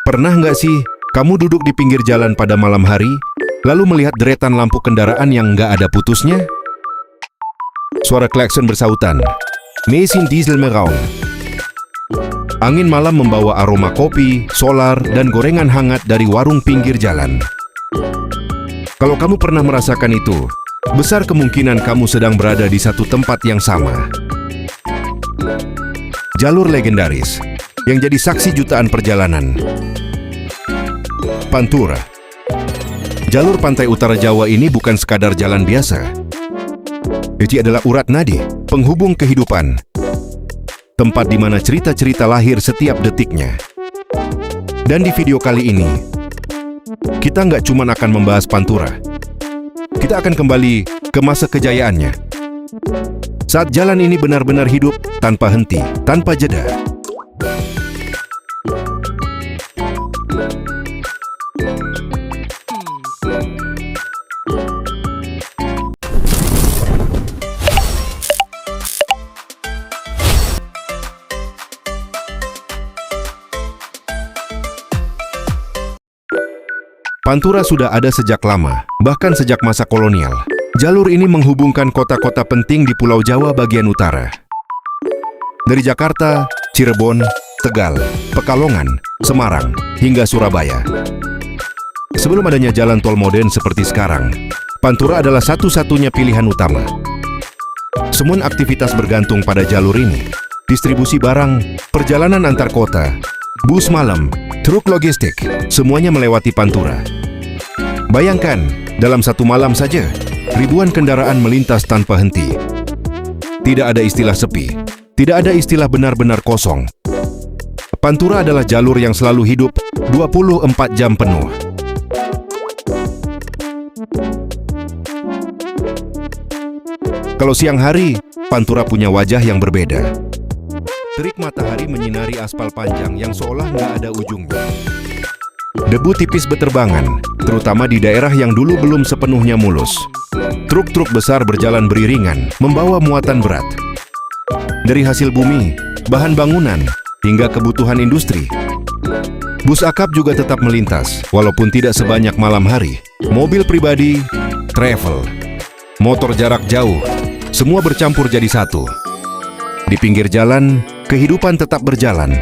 Pernah nggak sih kamu duduk di pinggir jalan pada malam hari, lalu melihat deretan lampu kendaraan yang nggak ada putusnya? Suara klakson bersautan. Mesin diesel meraung. Angin malam membawa aroma kopi, solar, dan gorengan hangat dari warung pinggir jalan. Kalau kamu pernah merasakan itu, besar kemungkinan kamu sedang berada di satu tempat yang sama. Jalur legendaris yang jadi saksi jutaan perjalanan. Pantura. Jalur pantai utara Jawa ini bukan sekadar jalan biasa. Ini adalah urat nadi, penghubung kehidupan. Tempat di mana cerita-cerita lahir setiap detiknya. Dan di video kali ini, kita nggak cuma akan membahas Pantura. Kita akan kembali ke masa kejayaannya. Saat jalan ini benar-benar hidup tanpa henti, tanpa jeda. Pantura sudah ada sejak lama, bahkan sejak masa kolonial. Jalur ini menghubungkan kota-kota penting di Pulau Jawa bagian utara. Dari Jakarta, Cirebon, Tegal, Pekalongan, Semarang, hingga Surabaya. Sebelum adanya jalan tol modern seperti sekarang, Pantura adalah satu-satunya pilihan utama. Semua aktivitas bergantung pada jalur ini. Distribusi barang, perjalanan antar kota, bus malam, truk logistik, semuanya melewati Pantura. Bayangkan, dalam satu malam saja, ribuan kendaraan melintas tanpa henti. Tidak ada istilah sepi, tidak ada istilah benar-benar kosong. Pantura adalah jalur yang selalu hidup 24 jam penuh. Kalau siang hari, Pantura punya wajah yang berbeda. Terik matahari menyinari aspal panjang yang seolah nggak ada ujungnya. Debu tipis beterbangan, terutama di daerah yang dulu belum sepenuhnya mulus. Truk-truk besar berjalan beriringan, membawa muatan berat. Dari hasil bumi, bahan bangunan, hingga kebutuhan industri. Bus akap juga tetap melintas, walaupun tidak sebanyak malam hari. Mobil pribadi, travel, motor jarak jauh, semua bercampur jadi satu. Di pinggir jalan, kehidupan tetap berjalan.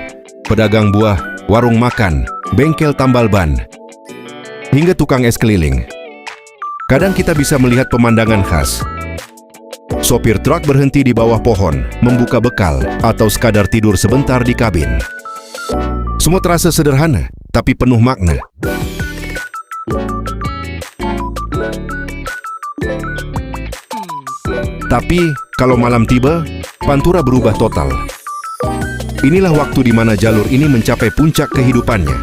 Pedagang buah, warung makan, bengkel tambal ban, hingga tukang es keliling. Kadang kita bisa melihat pemandangan khas. Sopir truk berhenti di bawah pohon, membuka bekal, atau sekadar tidur sebentar di kabin. Semua terasa sederhana, tapi penuh makna. Tapi, kalau malam tiba, Pantura berubah total. Inilah waktu di mana jalur ini mencapai puncak kehidupannya.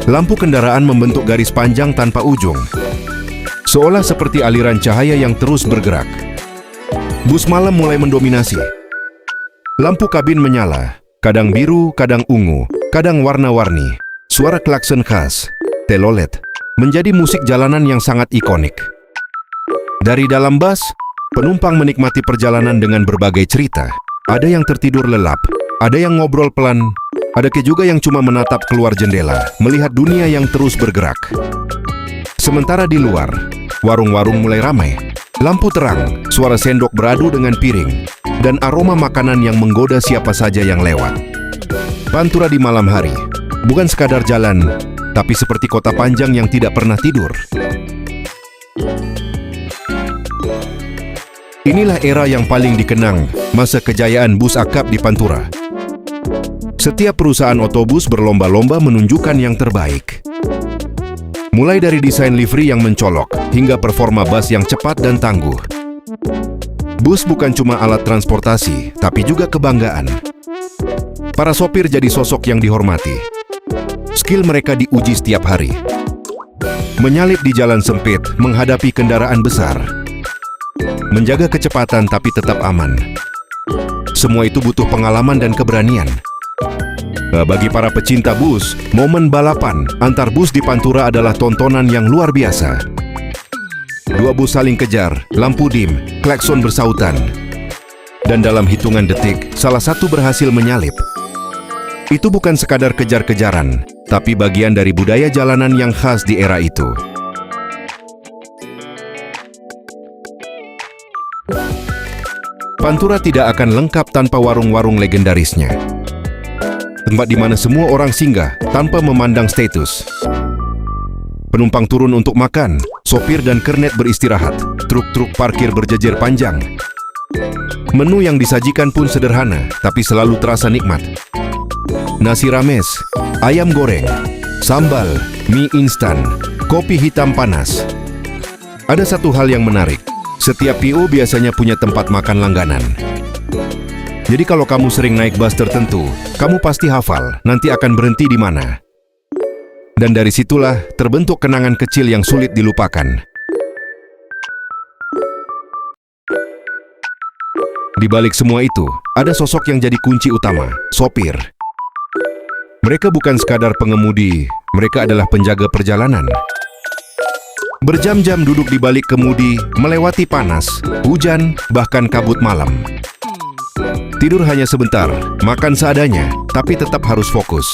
Lampu kendaraan membentuk garis panjang tanpa ujung, seolah seperti aliran cahaya yang terus bergerak. Bus malam mulai mendominasi. Lampu kabin menyala, kadang biru, kadang ungu, kadang warna-warni. Suara klakson khas, telolet, menjadi musik jalanan yang sangat ikonik. Dari dalam bus, penumpang menikmati perjalanan dengan berbagai cerita. Ada yang tertidur lelap, ada yang ngobrol pelan, ada juga yang cuma menatap keluar jendela, melihat dunia yang terus bergerak. Sementara di luar, warung-warung mulai ramai. Lampu terang, suara sendok beradu dengan piring, dan aroma makanan yang menggoda siapa saja yang lewat. Pantura di malam hari, bukan sekadar jalan, tapi seperti kota panjang yang tidak pernah tidur. Inilah era yang paling dikenang, masa kejayaan bus akap di Pantura. Setiap perusahaan otobus berlomba-lomba menunjukkan yang terbaik. Mulai dari desain livery yang mencolok, hingga performa bus yang cepat dan tangguh. Bus bukan cuma alat transportasi, tapi juga kebanggaan. Para sopir jadi sosok yang dihormati. Skill mereka diuji setiap hari. Menyalip di jalan sempit, menghadapi kendaraan besar. Menjaga kecepatan tapi tetap aman. Semua itu butuh pengalaman dan keberanian. Bagi para pecinta bus, momen balapan antar bus di Pantura adalah tontonan yang luar biasa. Dua bus saling kejar, lampu dim, klakson bersautan. Dan dalam hitungan detik, salah satu berhasil menyalip. Itu bukan sekadar kejar-kejaran, tapi bagian dari budaya jalanan yang khas di era itu. Pantura tidak akan lengkap tanpa warung-warung legendarisnya. Tempat di mana semua orang singgah tanpa memandang status. Penumpang turun untuk makan, sopir dan kernet beristirahat, truk-truk parkir berjejer panjang. Menu yang disajikan pun sederhana, tapi selalu terasa nikmat. Nasi rames, ayam goreng, sambal, mie instan, kopi hitam panas. Ada satu hal yang menarik. Setiap PO biasanya punya tempat makan langganan. Jadi kalau kamu sering naik bus tertentu, kamu pasti hafal nanti akan berhenti di mana. Dan dari situlah terbentuk kenangan kecil yang sulit dilupakan. Di balik semua itu, ada sosok yang jadi kunci utama, sopir. Mereka bukan sekadar pengemudi, mereka adalah penjaga perjalanan. Berjam-jam duduk di balik kemudi, melewati panas, hujan, bahkan kabut malam. Tidur hanya sebentar, makan seadanya, tapi tetap harus fokus.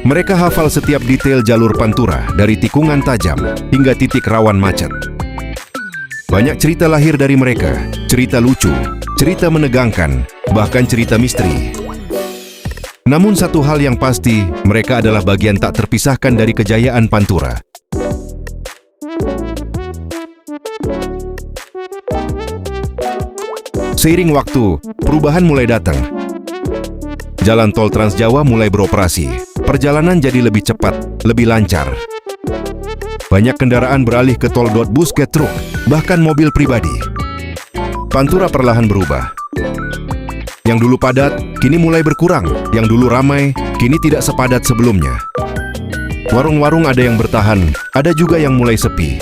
Mereka hafal setiap detail jalur Pantura, dari tikungan tajam hingga titik rawan macet. Banyak cerita lahir dari mereka, cerita lucu, cerita menegangkan, bahkan cerita misteri. Namun satu hal yang pasti, mereka adalah bagian tak terpisahkan dari kejayaan Pantura. Seiring waktu, perubahan mulai datang. Jalan tol Trans Jawa mulai beroperasi. Perjalanan jadi lebih cepat, lebih lancar. Banyak kendaraan beralih ke tol bus ke truk, bahkan mobil pribadi. Pantura perlahan berubah. Yang dulu padat, kini mulai berkurang. Yang dulu ramai, kini tidak sepadat sebelumnya. Warung-warung ada yang bertahan, ada juga yang mulai sepi.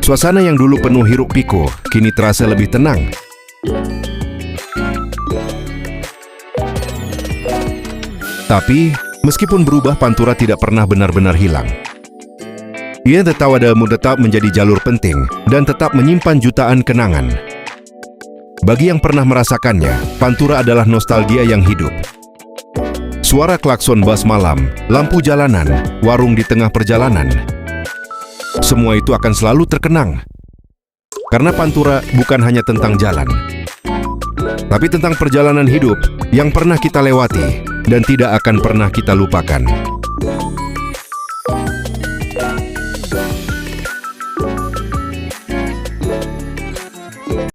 Suasana yang dulu penuh hiruk-pikuk, kini terasa lebih tenang. Tapi, meskipun berubah, Pantura tidak pernah benar-benar hilang. Ia tetap menjadi jalur penting dan tetap menyimpan jutaan kenangan. Bagi yang pernah merasakannya, Pantura adalah nostalgia yang hidup. Suara klakson bus malam, lampu jalanan, warung di tengah perjalanan. Semua itu akan selalu terkenang. Karena Pantura bukan hanya tentang jalan, tapi tentang perjalanan hidup yang pernah kita lewati dan tidak akan pernah kita lupakan.